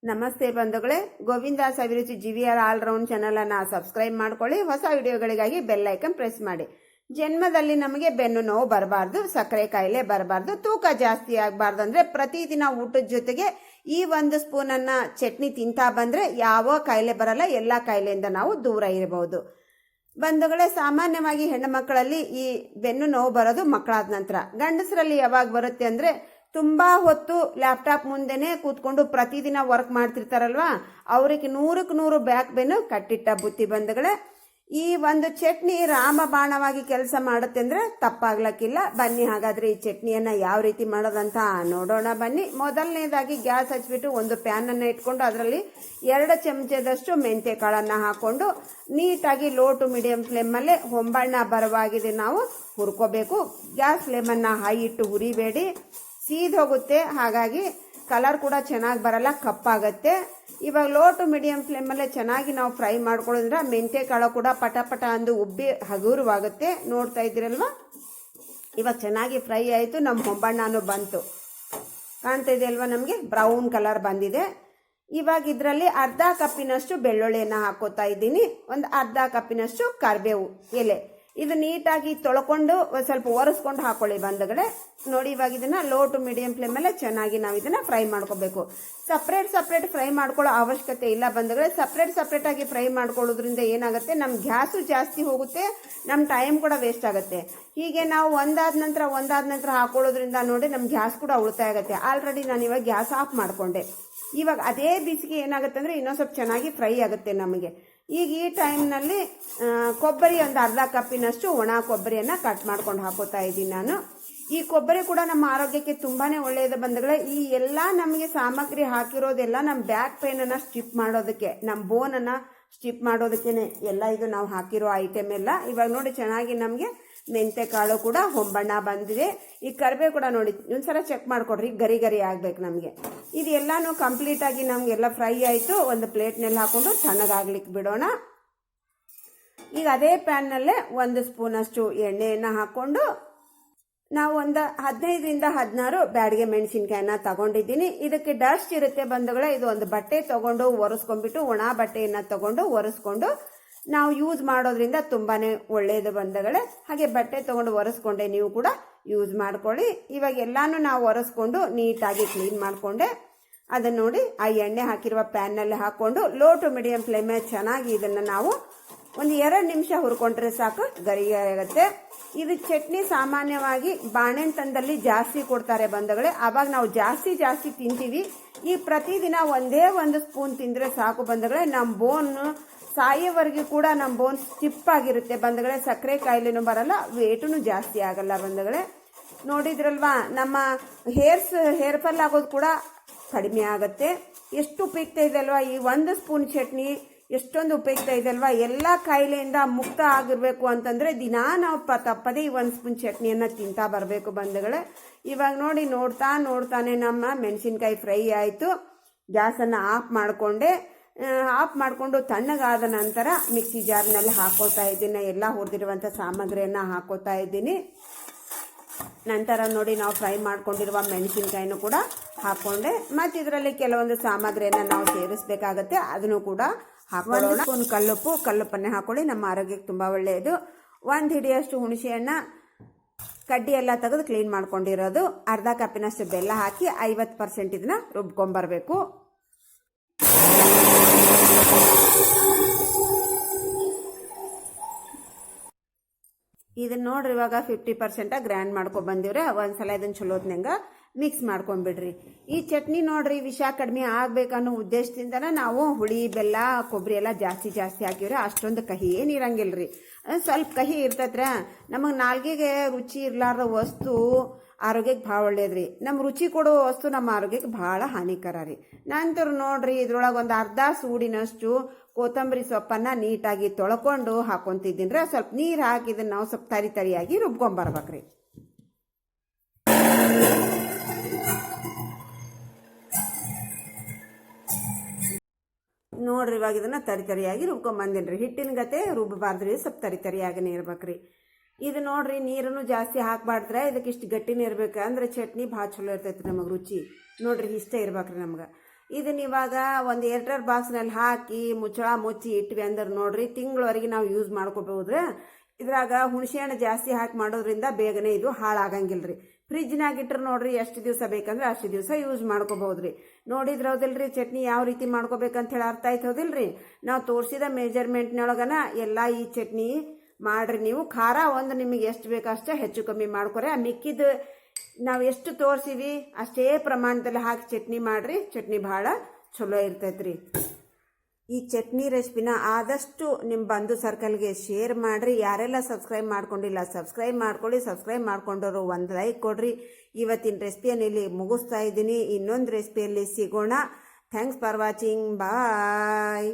ನಮಸ್ತೆ ಬಂಧುಗಳೇ, ಗೋವಿಂದಾಸ್ ಅಭಿರುಚಿ GVR ಆಲ್ರೌಂಡ್ ಚಾನಲನ್ನು ಸಬ್ಸ್ಕ್ರೈಬ್ ಮಾಡ್ಕೊಳ್ಳಿ. ಹೊಸ ವಿಡಿಯೋಗಳಿಗಾಗಿ ಬೆಲ್ ಐಕನ್ ಪ್ರೆಸ್ ಮಾಡಿ. ಜನ್ಮದಲ್ಲಿ ನಮಗೆ ಬೆನ್ನು ನೋವು ಬರಬಾರ್ದು, ಸಕ್ಕರೆ ಕಾಯಿಲೆ ಬರಬಾರ್ದು, ತೂಕ ಜಾಸ್ತಿ ಆಗಬಾರ್ದು ಅಂದರೆ ಪ್ರತಿದಿನ ಊಟದ ಜೊತೆಗೆ ಈ ಒಂದು ಸ್ಪೂನನ್ನು ಚಟ್ನಿ ತಿಂತಾ ಬಂದರೆ ಯಾವ ಕಾಯಿಲೆ ಬರಲ್ಲ. ಎಲ್ಲ ಕಾಯಿಲೆಯಿಂದ ನಾವು ದೂರ ಇರಬಹುದು. ಬಂಧುಗಳೇ, ಸಾಮಾನ್ಯವಾಗಿ ಹೆಣ್ಣು ಮಕ್ಕಳಲ್ಲಿ ಈ ಬೆನ್ನು ನೋವು ಬರೋದು ಮಕ್ಕಳಾದ ನಂತರ. ಗಂಡಸರಲ್ಲಿ ಯಾವಾಗ ಬರುತ್ತೆ ಅಂದರೆ ತುಂಬ ಹೊತ್ತು ಲ್ಯಾಪ್ಟಾಪ್ ಮುಂದೆನೇ ಕೂತ್ಕೊಂಡು ಪ್ರತಿದಿನ ವರ್ಕ್ ಮಾಡ್ತಿರ್ತಾರಲ್ವಾ, ಅವ್ರಿಗೆ 100ಕ್ಕೆ 100 ಬ್ಯಾಕ್ ಬೆನ್ನು ಕಟ್ಟಿಟ್ಟ ಬುತ್ತಿ. ಬಂಧುಗಳೇ, ಈ ಒಂದು ಚಟ್ನಿ ರಾಮಬಾಣವಾಗಿ ಕೆಲಸ ಮಾಡುತ್ತೆ ಅಂದರೆ ತಪ್ಪಾಗ್ಲಕ್ಕಿಲ್ಲ. ಬನ್ನಿ ಹಾಗಾದರೆ ಈ ಚಟ್ನಿಯನ್ನು ಯಾವ ರೀತಿ ಮಾಡೋದಂತ ನೋಡೋಣ ಬನ್ನಿ. ಮೊದಲನೇದಾಗಿ ಗ್ಯಾಸ್ ಹಚ್ಬಿಟ್ಟು ಒಂದು ಪ್ಯಾನನ್ನು ಇಟ್ಕೊಂಡು ಅದರಲ್ಲಿ 2 ಚಮಚದಷ್ಟು ಮೆಂತ್ಯ ಕಾಳನ್ನು ಹಾಕ್ಕೊಂಡು ನೀಟಾಗಿ ಲೋ ಟು ಮೀಡಿಯಂ ಫ್ಲೇಮಲ್ಲೇ ಹೊಂಬಣ್ಣ ಬರವಾಗಿದೆ ನಾವು ಹುರ್ಕೋಬೇಕು. ಗ್ಯಾಸ್ ಫ್ಲೇಮನ್ನು ಹೈ ಇಟ್ಟು ಹುರಿಬೇಡಿ, ಸೀದ್ ಹೋಗುತ್ತೆ. ಹಾಗಾಗಿ ಕಲರ್ ಕೂಡ ಚೆನ್ನಾಗಿ ಬರಲ್ಲ, ಕಪ್ಪಾಗತ್ತೆ. ಇವಾಗ ಲೋ ಟು ಮೀಡಿಯಂ ಫ್ಲೇಮಲ್ಲೇ ಚೆನ್ನಾಗಿ ನಾವು ಫ್ರೈ ಮಾಡ್ಕೊಳ್ಳೋದ್ರೆ ಮೆಂತ್ಯ ಕಾಳು ಕೂಡ ಪಟ ಪಟ ಅಂದು ಉಬ್ಬಿ ಹಗುರವಾಗುತ್ತೆ. ನೋಡ್ತಾ ಇದ್ದೀರಲ್ವ, ಇವಾಗ ಚೆನ್ನಾಗಿ ಫ್ರೈ ಆಯಿತು. ನಮ್ಮ ಹೊಂಬಣ್ಣನೂ ಬಂತು, ಕಾಣ್ತಾ ಇದೆ ಅಲ್ವಾ, ನಮಗೆ ಬ್ರೌನ್ ಕಲರ್ ಬಂದಿದೆ. ಇವಾಗ ಇದರಲ್ಲಿ ಅರ್ಧ ಕಪ್ಪಿನಷ್ಟು ಬೆಳ್ಳುಳ್ಳಿಯನ್ನು ಹಾಕೋತಾ ಇದ್ದೀನಿ, ಒಂದು ಅರ್ಧ ಕಪ್ಪಿನಷ್ಟು ಕರಿಬೇವು ಎಲೆ. ಇದು ನೀಟಾಗಿ ತೊಳ್ಕೊಂಡು ಸ್ವಲ್ಪ ಒರೆಸ್ಕೊಂಡು ಹಾಕೊಳ್ಳಿ ಬಂಧುಗಳೇ. ನೋಡಿ, ಇವಾಗ ಇದನ್ನ ಲೋ ಟು ಮೀಡಿಯಂ ಫ್ಲೇಮಲ್ಲೇ ಚೆನ್ನಾಗಿ ನಾವು ಇದನ್ನ ಫ್ರೈ ಮಾಡ್ಕೋಬೇಕು. ಸಪ್ರೇಟ್ ಫ್ರೈ ಮಾಡ್ಕೊಳ್ಳೋ ಅವಶ್ಯಕತೆ ಇಲ್ಲ ಬಂಧುಗಳೇ. ಸಪ್ರೇಟ್ ಆಗಿ ಫ್ರೈ ಮಾಡ್ಕೊಳ್ಳೋದ್ರಿಂದ ಏನಾಗುತ್ತೆ, ನಮ್ಮ ಗ್ಯಾಸು ಜಾಸ್ತಿ ಹೋಗುತ್ತೆ, ನಮ್ಮ ಟೈಮ್ ಕೂಡ ವೇಸ್ಟ್ ಆಗುತ್ತೆ. ಹೀಗೆ ನಾವು ಒಂದಾದ ನಂತರ ಹಾಕೊಳ್ಳೋದ್ರಿಂದ ನೋಡಿ ನಮ್ಮ ಗ್ಯಾಸ್ ಕೂಡ ಉಳಿತಾಯ ಆಗುತ್ತೆ. ಆಲ್ರೆಡಿ ನಾನು ಇವಾಗ ಗ್ಯಾಸ್ ಆಫ್ ಮಾಡ್ಕೊಂಡೆ. ಇವಾಗ ಅದೇ ಬಿಸಿಗೆ ಏನಾಗುತ್ತೆ ಅಂದರೆ ಇನ್ನೊಂದು ಸ್ವಲ್ಪ ಚೆನ್ನಾಗಿ ಫ್ರೈ ಆಗುತ್ತೆ ನಮಗೆ. ಈಗ ಈ ಟೈಮ್ನಲ್ಲಿ ಕೊಬ್ಬರಿ ಒಂದು ಅರ್ಧ ಕಪ್ಪಿನಷ್ಟು ಒಣ ಕೊಬ್ಬರಿಯನ್ನು ಕಟ್ ಮಾಡ್ಕೊಂಡು ಹಾಕೋತಾ ಇದ್ದೀನಿ ನಾನು. ಈ ಕೊಬ್ಬರಿ ಕೂಡ ನಮ್ಮ ಆರೋಗ್ಯಕ್ಕೆ ತುಂಬಾ ಒಳ್ಳೆಯದು ಬಂಧುಗಳೇ. ಈ ಎಲ್ಲ ನಮಗೆ ಸಾಮಗ್ರಿ ಹಾಕಿರೋದೆಲ್ಲ ನಮ್ಮ ಬ್ಯಾಕ್ ಪೇನನ್ನು ಸ್ಟಿಪ್ ಮಾಡೋದಕ್ಕೆ, ನಮ್ಮ ಬೋನನ್ನು ಸ್ಟಿಪ್ ಮಾಡೋದಕ್ಕೇನೆ ಎಲ್ಲ ಇದು ನಾವು ಹಾಕಿರೋ ಐಟಮ್ ಎಲ್ಲ. ಇವಾಗ ನೋಡಿ ಚೆನ್ನಾಗಿ ನಮಗೆ ಮೆಂತ್ಯ ಕಾಳು ಕೂಡ ಹೊಂಬಣ್ಣ ಬಂದಿದೆ. ಈ ಕರಿಬೇವು ಕೂಡ ನೋಡಿ ಒಂದ್ಸಲ ಚೆಕ್ ಮಾಡ್ಕೊಡ್ರಿ, ಗರಿ ಆಗ್ಬೇಕು ನಮಗೆ. ಇದು ಎಲ್ಲಾನು ಕಂಪ್ಲೀಟ್ ಆಗಿ ನಮಗೆಲ್ಲ ಫ್ರೈ ಆಯಿತು. ಒಂದು ಪ್ಲೇಟ್ನಲ್ಲಿ ಹಾಕೊಂಡು ತಣ್ಣಗಾಗ್ಲಿಕ್ಕೆ ಬಿಡೋಣ. ಈಗ ಅದೇ ಪ್ಯಾನ್ನಲ್ಲೇ 1 ಸ್ಪೂನಷ್ಟು ಎಣ್ಣೆಯನ್ನು ಹಾಕ್ಕೊಂಡು ನಾವು ಒಂದು 15ರಿಂದ 16 ಬ್ಯಾಡಿಗೆ ಮೆಣಸಿನ್ಕಾಯಿನ ತಗೊಂಡಿದ್ದೀನಿ. ಇದಕ್ಕೆ ಡಸ್ಟ್ ಇರುತ್ತೆ ಬಂಧುಗಳೇ. ಇದು ಒಂದು ಬಟ್ಟೆ ತಗೊಂಡು ಒರೆಸ್ಕೊಂಡ್ಬಿಟ್ಟು, ಒಣ ಬಟ್ಟೆಯನ್ನು ತಗೊಂಡು ಒರೆಸ್ಕೊಂಡು ನಾವು ಯೂಸ್ ಮಾಡೋದ್ರಿಂದ ತುಂಬಾನೇ ಒಳ್ಳೆಯದು ಬಂಧುಗಳೇ. ಹಾಗೆ ಬಟ್ಟೆ ತಗೊಂಡು ಒರೆಸ್ಕೊಂಡೆ ನೀವು ಕೂಡ ಯೂಸ್ ಮಾಡ್ಕೊಳ್ಳಿ. ಇವಾಗ ಎಲ್ಲಾನು ನಾವು ಒರೆಸ್ಕೊಂಡು ನೀಟಾಗಿ ಕ್ಲೀನ್ ಮಾಡಿಕೊಂಡೆ. ಅದನ್ನು ನೋಡಿ ಆ ಎಣ್ಣೆ ಹಾಕಿರುವ ಪ್ಯಾನ್ನಲ್ಲಿ ಹಾಕ್ಕೊಂಡು ಲೋ ಟು ಮೀಡಿಯಂ ಫ್ಲೇಮ್ ಚೆನ್ನಾಗಿ ಇದನ್ನು ನಾವು ಒಂದು 2 ನಿಮಿಷ ಹುರ್ಕೊಂಡ್ರೆ ಸಾಕು, ಗರಿ ಆಗುತ್ತೆ. ಇದು ಚಟ್ನಿ ಸಾಮಾನ್ಯವಾಗಿ ಬಾಣೆತನದಲ್ಲಿ ಜಾಸ್ತಿ ಕೊಡ್ತಾರೆ ಬಂಧುಗಳೇ. ಆವಾಗ ನಾವು ಜಾಸ್ತಿ ತಿಂತೀವಿ. ಈ ಪ್ರತಿದಿನ ಒಂದೇ 1 ಸ್ಪೂನ್ ತಿಂದರೆ ಸಾಕು ಬಂಧುಗಳೇ. ನಮ್ಮ ಬೋನ್ ಸಾಯೋವರೆಗೂ ಕೂಡ ನಮ್ಮ ಬೋನ್ ಸ್ಟಿಪ್ ಆಗಿರುತ್ತೆ ಬಂಧುಗಳೇ. ಸಕ್ಕರೆ ಕಾಯಿಲೆನೂ ಬರಲ್ಲ, ವೇಟೂ ಜಾಸ್ತಿ ಆಗಲ್ಲ ಬಂಧುಗಳೇ. ನೋಡಿದ್ರಲ್ವಾ, ನಮ್ಮ ಹೇರ್ ಫಾಲ್ ಆಗೋದು ಕೂಡ ಕಡಿಮೆ ಆಗುತ್ತೆ. ಎಷ್ಟು ಉಪಯುಕ್ತ ಇದೆ ಅಲ್ವಾ ಈ 1 ಸ್ಪೂನ್ ಚಟ್ನಿ, ಎಷ್ಟೊಂದು ಉಪಯುಕ್ತ ಇದೆ ಅಲ್ವಾ. ಎಲ್ಲ ಕಾಯಿಲೆಯಿಂದ ಮುಕ್ತ ಆಗಿರಬೇಕು ಅಂತಂದರೆ ದಿನಾ ನಾವು ತಪ್ಪದೇ ಈ 1 ಸ್ಪೂನ್ ಚಟ್ನಿಯನ್ನು ತಿಂತಾ ಬರಬೇಕು ಬಂಧುಗಳೇ. ಇವಾಗ ನೋಡಿ, ನೋಡ್ತಾನೆ ನಮ್ಮ ಮೆಣಸಿನ್ಕಾಯಿ ಫ್ರೈ ಆಯಿತು. ಗ್ಯಾಸನ್ನು ಆಫ್ ಮಾಡಿಕೊಂಡು ತಣ್ಣಗಾದ ನಂತರ ಮಿಕ್ಸಿ ಜಾರ್ನಲ್ಲಿ ಹಾಕೋತಾ ಇದ್ದೀನಿ. ಎಲ್ಲ ಹುರಿದಿರುವಂಥ ಸಾಮಗ್ರಿಯನ್ನು ಹಾಕೋತಾ ಇದ್ದೀನಿ. ನಂತರ ನೋಡಿ ನಾವು ಫ್ರೈ ಮಾಡ್ಕೊಂಡಿರುವ ಮೆಣಸಿನ್ಕಾಯಿನೂ ಕೂಡ ಹಾಕ್ಕೊಂಡೆ. ಮತ್ತು ಇದರಲ್ಲಿ ಕೆಲವೊಂದು ಸಾಮಗ್ರಿಯನ್ನು ನಾವು ಸೇರಿಸಬೇಕಾಗತ್ತೆ, ಅದನ್ನು ಕೂಡ ಹಾಕೊಳ್ಳೋಣ. 1 ಸ್ಪೂನ್ ಕಲ್ಲುಪ್ಪನ್ನೇ ಹಾಕೊಳ್ಳಿ, ನಮ್ಮ ಆರೋಗ್ಯಕ್ಕೆ ತುಂಬ ಒಳ್ಳೆಯದು. 1 ಹಿಡಿಯಷ್ಟು ಹುಣಸೆಹಣ್ಣ ಕಡ್ಡಿ ಎಲ್ಲ ತೆಗೆದು ಕ್ಲೀನ್ ಮಾಡ್ಕೊಂಡಿರೋದು, ಅರ್ಧ ಕಪ್ಪಿನಷ್ಟು ಬೆಲ್ಲ ಹಾಕಿ 50% ಇದನ್ನ ರುಬ್ಕೊಂಬರ್ಬೇಕು. ಇದನ್ನ ನೋಡ್ರಿ, ಇವಾಗ 50% ಗ್ರ್ಯಾಂಡ್ ಮಾಡ್ಕೊಂಡು ಬಂದಿವ್ರೆ. ಒಂದ್ಸಲ ಇದನ್ನ ಚಲೋತ್ನಂಗ ಮಿಕ್ಸ್ ಮಾಡ್ಕೊಂಡ್ಬಿಡ್ರಿ. ಈ ಚಟ್ನಿ ನೋಡ್ರಿ ವಿಷ ಕಡಿಮೆ ಆಗ್ಬೇಕನ್ನೋ ಉದ್ದೇಶದಿಂದನ ನಾವು ಹುಳಿ, ಬೆಲ್ಲ, ಕೊಬ್ಬರಿ ಎಲ್ಲ ಜಾಸ್ತಿ ಹಾಕಿವ್ರಿ. ಅಷ್ಟೊಂದು ಕಹಿ ಏನಿರಂಗಿಲ್ರಿ, ಸ್ವಲ್ಪ ಕಹಿ ಇರ್ತೈತ್ರ. ನಮಗೆ ನಾಲ್ಗೆಗೆ ರುಚಿ ಇರ್ಲಾರ್ದ ವಸ್ತು ಆರೋಗ್ಯಕ್ಕೆ ಭಾಳ ಒಳ್ಳೇದ್ರಿ. ನಮ್ಮ ರುಚಿ ಕೊಡೋ ವಸ್ತು ನಮ್ಮ ಆರೋಗ್ಯಕ್ಕೆ ಭಾಳ ಹಾನಿಕರ ರೀ. ನಂತರ ನೋಡ್ರಿ, ಇದ್ರೊಳಗೆ ಒಂದು ಅರ್ಧ ಸೂಡಿನಷ್ಟು ಕೊತ್ತಂಬರಿ ಸೊಪ್ಪನ್ನು ನೀಟಾಗಿ ತೊಳ್ಕೊಂಡು ಹಾಕೊಂತಿದ್ದೀನಿ. ಸ್ವಲ್ಪ ನೀರು ಹಾಕಿದನ್ನು ನಾವು ಸ್ವಲ್ಪ ತರಿಯಾಗಿ ರುಬ್ಕೊಂಬರ್ಬೇಕ್ರಿ. ನೋಡ್ರಿ, ಇವಾಗ ಇದನ್ನ ತರಿಯಾಗಿ ರುಬ್ಕೊಂಬಂದಿನ್ರಿ. ಹಿಟ್ಟಿನ ಗತೆ ರುಬ್ಬಬಾರ್ದ್ರಿ, ಸ್ವಲ್ಪ ತರಿಯಾಗನೇ ಇರ್ಬೇಕ್ರಿ. ಇದು ನೋಡ್ರಿ, ನೀರನ್ನು ಜಾಸ್ತಿ ಹಾಕಬಾರ್ದ್ರೆ, ಇದಕ್ಕೆ ಇಷ್ಟು ಗಟ್ಟಿನೇ ಇರ್ಬೇಕು. ಅಂದ್ರೆ ಚಟ್ನಿ ಭಾಳ ಚಲೋ ಇರ್ತೈತಿ, ನಮಗೆ ರುಚಿ ನೋಡ್ರಿ ಇಷ್ಟೇ ಇರ್ಬೇಕ್ರಿ ನಮ್ಗೆ. ಇದನ್ನ ಇವಾಗ ಒಂದು ಏರ್ಟರ್ ಬಾಕ್ಸ್ನಲ್ಲಿ ಹಾಕಿ ಮುಚ್ಚಳ ಮುಚ್ಚಿ ಇಟ್ವಿ ಅಂದ್ರೆ ನೋಡ್ರಿ ತಿಂಗಳವರೆಗೆ ನಾವು ಯೂಸ್ ಮಾಡ್ಕೋಬಹುದು. ಇದ್ರಾಗ ಹುಣಸೆಹಣ್ಣು ಜಾಸ್ತಿ ಹಾಕಿ ಮಾಡೋದ್ರಿಂದ ಬೇಗನೆ ಇದು ಹಾಳಾಗಂಗಿಲ್ರಿ. ಫ್ರಿಜ್ನಾಗ ಇಟ್ರೆ ನೋಡ್ರಿ ಎಷ್ಟು ದಿವಸ ಬೇಕಂದ್ರೆ ಅಷ್ಟು ದಿವಸ ಯೂಸ್ ಮಾಡ್ಕೋಬಹುದ್ರಿ. ನೋಡಿದ್ರೌದಿಲ್ರಿ ಚಟ್ನಿ ಯಾವ ರೀತಿ ಮಾಡ್ಕೋಬೇಕಂತ ಹೇಳಿ ಅರ್ಥ ಆಯ್ತೋದಿಲ್ರಿ. ನಾವು ತೋರಿಸಿದ ಮೆಜರ್ಮೆಂಟ್ನೊಳಗನ ಎಲ್ಲ ಈ ಚಟ್ನಿ ಮಾಡ್ರಿ. ನೀವು ಖಾರ ಒಂದು ನಿಮಗೆ ಎಷ್ಟು ಬೇಕಷ್ಟೇ ಹೆಚ್ಚು ಕಮ್ಮಿ ಮಾಡ್ಕೊರಿ. ಮಿಕ್ಕಿದ ನಾವು ಎಷ್ಟು ತೋರಿಸಿವಿ ಅಷ್ಟೇ ಪ್ರಮಾಣದಲ್ಲಿ ಹಾಕಿ ಚಟ್ನಿ ಮಾಡ್ರಿ. ಚಟ್ನಿ ಭಾಳ ಚಲೋ ಇರ್ತೈತ್ರಿ. ಈ ಚಟ್ನಿ ರೆಸಿಪಿನ ಆದಷ್ಟು ನಿಮ್ಮ ಬಂಧು ಸರ್ಕಲ್ಗೆ ಶೇರ್ ಮಾಡ್ರಿ. ಯಾರೆಲ್ಲ ಸಬ್ಸ್ಕ್ರೈಬ್ ಮಾಡ್ಕೊಂಡಿಲ್ಲ ಸಬ್ಸ್ಕ್ರೈಬ್ ಮಾಡ್ಕೊಳ್ಳಿ. ಸಬ್ಸ್ಕ್ರೈಬ್ ಮಾಡ್ಕೊಂಡವರು ಒಂದು ಲೈಕ್ ಕೊಡ್ರಿ. ಇವತ್ತಿನ ರೆಸಿಪಿಯನ್ನು ಇಲ್ಲಿ ಮುಗಿಸ್ತಾ ಇದ್ದೀನಿ. ಇನ್ನೊಂದು ರೆಸಿಪಿಯಲ್ಲಿ ಸಿಗೋಣ. Thanks for watching. ಬಾಯ್.